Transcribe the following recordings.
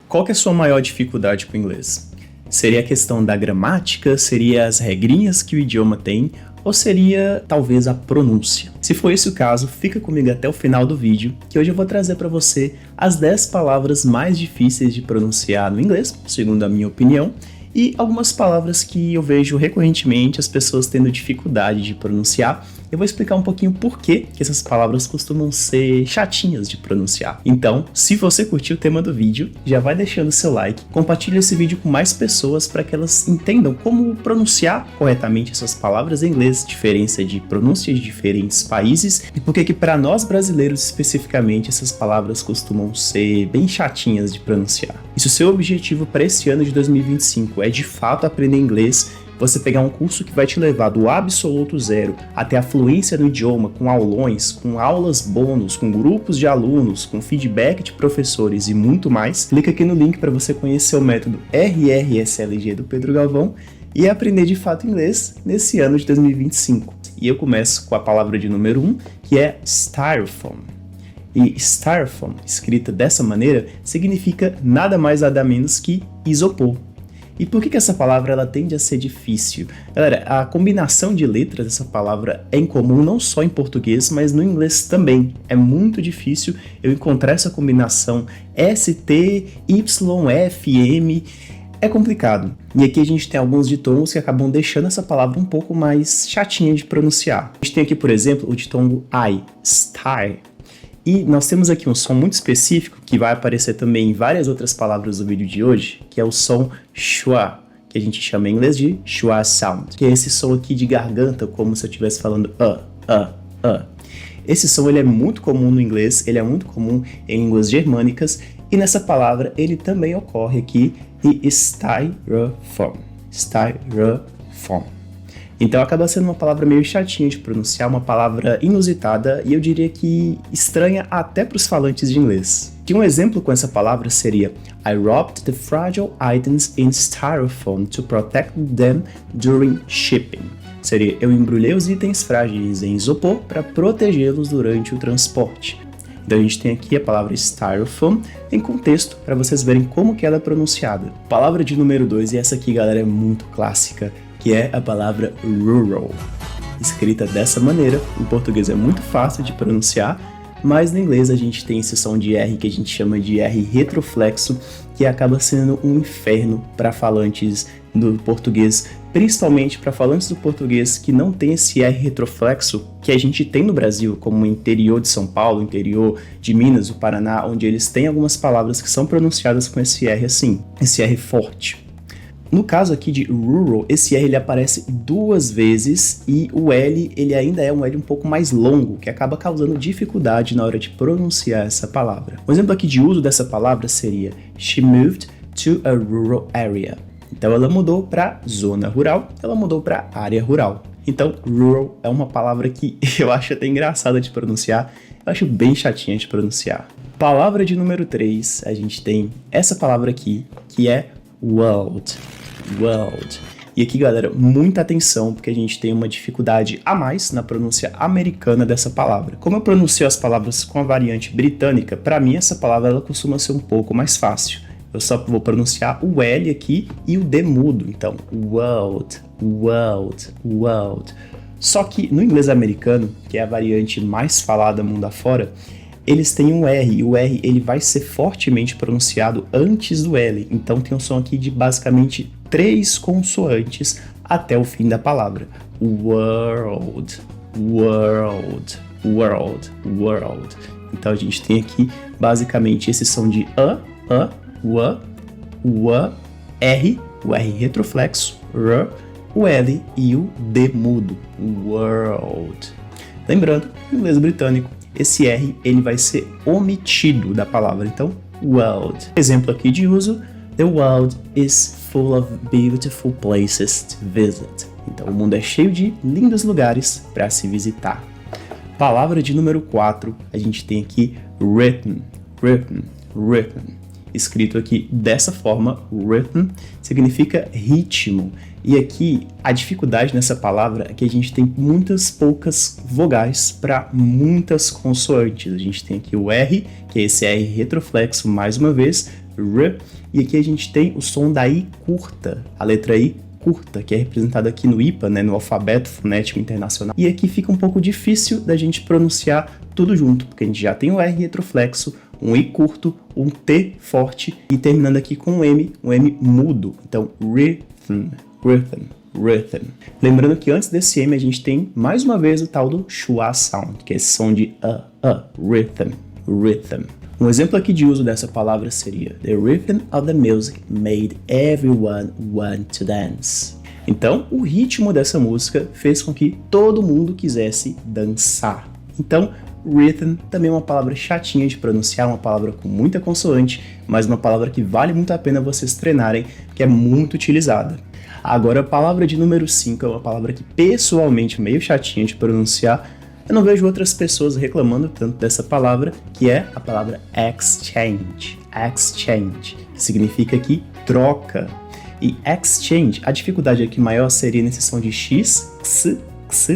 Qual que é a sua maior dificuldade com o inglês? Seria a questão da gramática? Seria as regrinhas que o idioma tem? Ou seria, talvez, a pronúncia? Se for esse o caso, fica comigo até o final do vídeo, que hoje eu vou trazer para você as 10 palavras mais difíceis de pronunciar no inglês, segundo a minha opinião, e algumas palavras que eu vejo recorrentemente as pessoas tendo dificuldade de pronunciar. Eu vou explicar um pouquinho por que essas palavras costumam ser chatinhas de pronunciar. Então, se você curtiu o tema do vídeo, já vai deixando seu like, compartilha esse vídeo com mais pessoas para que elas entendam como pronunciar corretamente essas palavras em inglês, diferença de pronúncia de diferentes países e por que para nós brasileiros especificamente essas palavras costumam ser bem chatinhas de pronunciar. E se o seu objetivo para esse ano de 2025 é de fato aprender inglês, você pegar um curso que vai te levar do absoluto zero até a fluência no idioma, com aulões, com aulas bônus, com grupos de alunos, com feedback de professores e muito mais, clica aqui no link para você conhecer o método RRSLG do Pedro Galvão e aprender de fato inglês nesse ano de 2025. E eu começo com a palavra de número 1, que é styrofoam. E styrofoam, escrita dessa maneira, significa nada mais nada menos que isopor. E por que essa palavra ela tende a ser difícil? Galera, a combinação de letras dessa palavra é incomum não só em português, mas no inglês também. É muito difícil eu encontrar essa combinação STYFM. É complicado. E aqui a gente tem alguns ditongos que acabam deixando essa palavra um pouco mais chatinha de pronunciar. A gente tem aqui, por exemplo, o ditongo I, sty. E nós temos aqui um som muito específico que vai aparecer também em várias outras palavras do vídeo de hoje, que é o som schwa, que a gente chama em inglês de schwa sound, que é esse som aqui de garganta, como se eu estivesse falando Esse som ele é muito comum no inglês, ele é muito comum em línguas germânicas, e nessa palavra ele também ocorre aqui em styrofoam. Styrofoam. Então acaba sendo uma palavra meio chatinha de pronunciar, uma palavra inusitada e eu diria que estranha até para os falantes de inglês. E um exemplo com essa palavra seria I wrapped the fragile items in styrofoam to protect them during shipping. Seria eu embrulhei os itens frágeis em isopor para protegê-los durante o transporte. Então a gente tem aqui a palavra styrofoam em contexto para vocês verem como que ela é pronunciada. Palavra de número 2, e essa aqui, galera, é muito clássica, que é a palavra rural. Escrita dessa maneira, em português é muito fácil de pronunciar, mas no inglês a gente tem esse som de R que a gente chama de R retroflexo, que acaba sendo um inferno para falantes do português, principalmente para falantes do português que não tem esse R retroflexo que a gente tem no Brasil, como o interior de São Paulo, interior de Minas, o Paraná, onde eles têm algumas palavras que são pronunciadas com esse R assim, esse R forte. No caso aqui de rural, esse R ele aparece 2 vezes e o L ele ainda é um L um pouco mais longo, que acaba causando dificuldade na hora de pronunciar essa palavra. Um exemplo aqui de uso dessa palavra seria She moved to a rural area. Então ela mudou para zona rural, ela mudou para área rural. Então rural é uma palavra que eu acho até engraçada de pronunciar, eu acho bem chatinha de pronunciar. Palavra de número 3, a gente tem essa palavra aqui, que é world. E aqui, galera, muita atenção, porque a gente tem uma dificuldade a mais na pronúncia americana dessa palavra. Como eu pronuncio as palavras com a variante britânica, para mim essa palavra ela costuma ser um pouco mais fácil. Eu só vou pronunciar o L aqui e o D mudo. Então, world. Só que no inglês americano, que é a variante mais falada mundo afora, eles têm um R, e o R ele vai ser fortemente pronunciado antes do L. Então tem um som aqui de basicamente 3 consoantes até o fim da palavra. World. Então a gente tem aqui basicamente esse som de R, o R retroflexo, o L e o D mudo. World. Lembrando, no inglês britânico, esse R ele vai ser omitido da palavra, então world. Exemplo aqui de uso, the world is full of beautiful places to visit. Então o mundo é cheio de lindos lugares para se visitar. Palavra de número 4, a gente tem aqui written. Escrito aqui dessa forma, written, significa ritmo. E aqui, a dificuldade nessa palavra é que a gente tem poucas vogais para muitas consoantes. A gente tem aqui o R, que é esse R retroflexo mais uma vez, R. E aqui a gente tem o som da I curta, a letra I curta, que é representada aqui no IPA, né, no Alfabeto Fonético Internacional. E aqui fica um pouco difícil da gente pronunciar tudo junto, porque a gente já tem o R retroflexo, um I curto, um T forte e terminando aqui com um M mudo. Então, rhythm, rhythm, rhythm. Lembrando que antes desse M a gente tem mais uma vez o tal do schwa sound, que é esse som de rhythm, rhythm. Um exemplo aqui de uso dessa palavra seria The rhythm of the music made everyone want to dance. Então, o ritmo dessa música fez com que todo mundo quisesse dançar. Então, rhythm também é uma palavra chatinha de pronunciar, uma palavra com muita consoante, mas uma palavra que vale muito a pena vocês treinarem, que é muito utilizada. Agora, a palavra de número 5 é uma palavra que pessoalmente meio chatinha de pronunciar. Eu não vejo outras pessoas reclamando tanto dessa palavra, que é a palavra exchange. Exchange, que significa aqui troca. E exchange, a dificuldade aqui maior seria nesse som de x, x,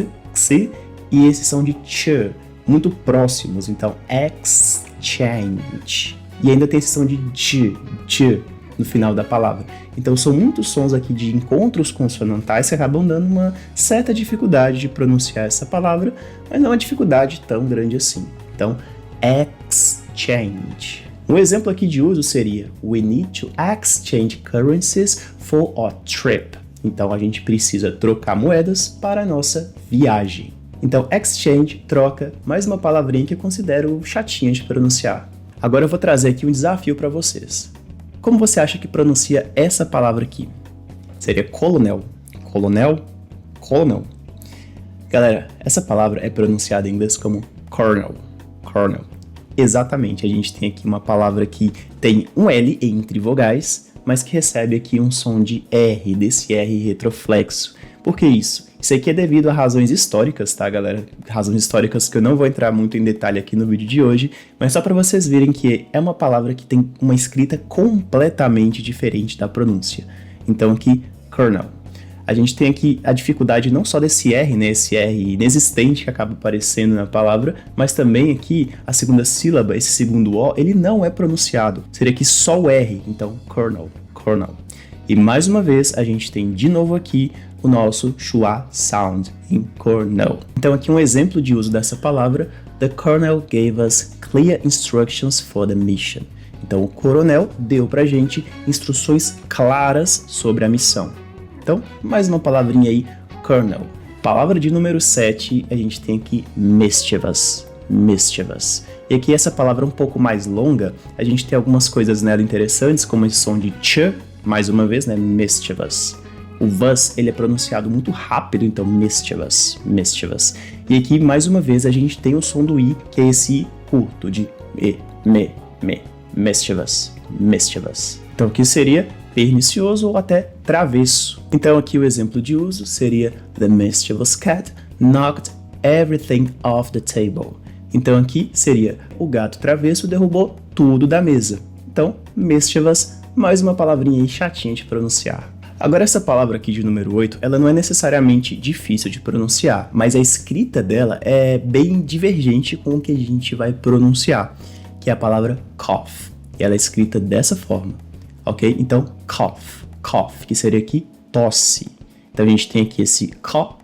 e esse som de ch, muito próximos. Então, exchange. E ainda tem esse som de j no final da palavra. Então são muitos sons aqui de encontros consonantais que acabam dando uma certa dificuldade de pronunciar essa palavra, mas não é uma dificuldade tão grande assim. Então, exchange. Um exemplo aqui de uso seria We need to exchange currencies for our trip. Então a gente precisa trocar moedas para a nossa viagem. Então, exchange, troca, mais uma palavrinha que eu considero chatinha de pronunciar. Agora eu vou trazer aqui um desafio para vocês. Como você acha que pronuncia essa palavra aqui? Seria colonel. Colonel? Colonel. Galera, essa palavra é pronunciada em inglês como colonel. Colonel. Exatamente, a gente tem aqui uma palavra que tem um L entre vogais, mas que recebe aqui um som de R, desse R retroflexo. Por que isso? Isso aqui é devido a razões históricas, tá, galera? Razões históricas que eu não vou entrar muito em detalhe aqui no vídeo de hoje, mas só para vocês verem que é uma palavra que tem uma escrita completamente diferente da pronúncia. Então aqui, colonel. A gente tem aqui a dificuldade não só desse R, né, esse R inexistente que acaba aparecendo na palavra, mas também aqui a segunda sílaba, esse segundo O, ele não é pronunciado. Seria aqui só o R, então colonel, colonel. E mais uma vez a gente tem de novo aqui o nosso schwa sound em colonel. Então aqui um exemplo de uso dessa palavra, The colonel gave us clear instructions for the mission. Então o coronel deu pra gente instruções claras sobre a missão. Então, mais uma palavrinha aí, colonel. Palavra de número 7, a gente tem aqui mischievous. Mischievous. E aqui essa palavra um pouco mais longa, a gente tem algumas coisas nela interessantes, como esse som de ch, mais uma vez, né, mischievous. O vus, ele é pronunciado muito rápido, então mischievous, mischievous. E aqui, mais uma vez, a gente tem o som do i, que é esse i curto, de me, mischievous, mischievous. Então aqui seria pernicioso ou até travesso. Então aqui o exemplo de uso seria The mischievous cat knocked everything off the table. Então aqui seria o gato travesso derrubou tudo da mesa. Então, mischievous, mais uma palavrinha aí chatinha de pronunciar. Agora essa palavra aqui de número 8, ela não é necessariamente difícil de pronunciar, mas a escrita dela é bem divergente com o que a gente vai pronunciar, que é a palavra cough. E ela é escrita dessa forma, ok? Então, cough, que seria aqui tosse. Então a gente tem aqui esse co,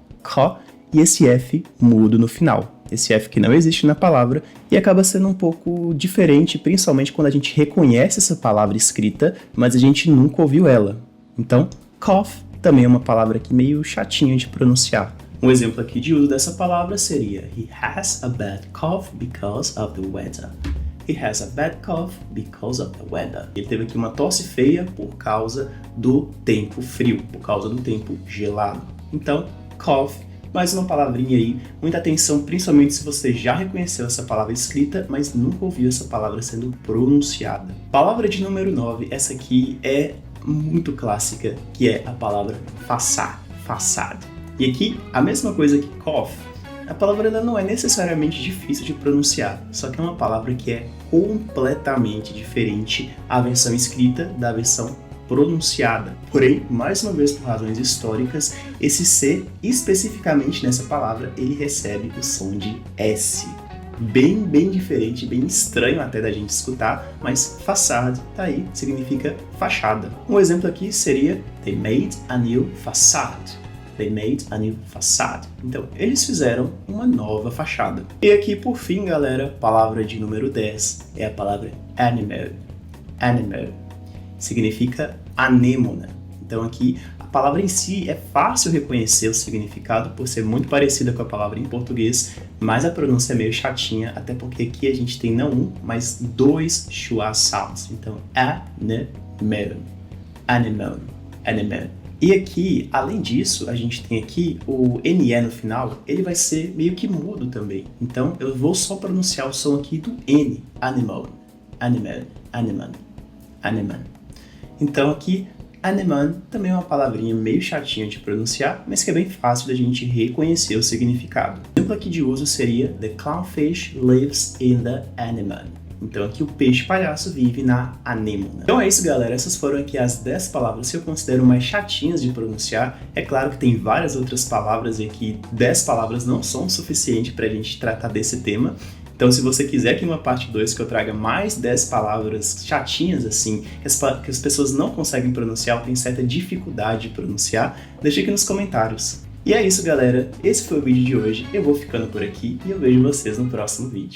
e esse F mudo no final. Esse F que não existe na palavra e acaba sendo um pouco diferente, principalmente quando a gente reconhece essa palavra escrita, mas a gente nunca ouviu ela. Então, cough também é uma palavra aqui meio chatinha de pronunciar. Um exemplo aqui de uso dessa palavra seria He has a bad cough because of the weather. He has a bad cough because of the weather. Ele teve aqui uma tosse feia por causa do tempo frio, por causa do tempo gelado. Então, cough, mais uma palavrinha aí, muita atenção, principalmente se você já reconheceu essa palavra escrita, mas nunca ouviu essa palavra sendo pronunciada. Palavra de número 9, essa aqui é muito clássica, que é a palavra façade. E aqui, a mesma coisa que cough, a palavra ela não é necessariamente difícil de pronunciar, só que é uma palavra que é completamente diferente à versão escrita da versão pronunciada. Porém, mais uma vez por razões históricas, esse C, especificamente nessa palavra, ele recebe o som de S. bem diferente, bem estranho até da gente escutar, mas facade tá aí, significa fachada. Um exemplo aqui seria They made a new facade. They made a new facade. Então, eles fizeram uma nova fachada. E aqui, por fim, galera, palavra de número 10 é a palavra animal. Animal significa anêmona. Então, aqui, a palavra em si é fácil reconhecer o significado por ser muito parecida com a palavra em português, mas a pronúncia é meio chatinha, até porque aqui a gente tem não um, mas dois schwa sounds. Então, animal, animal, animal. E aqui, além disso, a gente tem aqui o NE no final, ele vai ser meio que mudo também. Então, eu vou só pronunciar o som aqui do N, animal, animal, animal, animal. Então aqui, animal também é uma palavrinha meio chatinha de pronunciar, mas que é bem fácil da gente reconhecer o significado. O exemplo aqui de uso seria The clownfish lives in the animal. Então aqui o peixe palhaço vive na anêmona. Então é isso, galera. Essas foram aqui as 10 palavras que eu considero mais chatinhas de pronunciar. É claro que tem várias outras palavras e aqui 10 palavras não são o suficiente para a gente tratar desse tema. Então se você quiser aqui uma parte 2 que eu traga mais 10 palavras chatinhas assim, que as pessoas não conseguem pronunciar ou têm certa dificuldade de pronunciar, deixa aqui nos comentários. E é isso, galera. Esse foi o vídeo de hoje. Eu vou ficando por aqui e eu vejo vocês no próximo vídeo.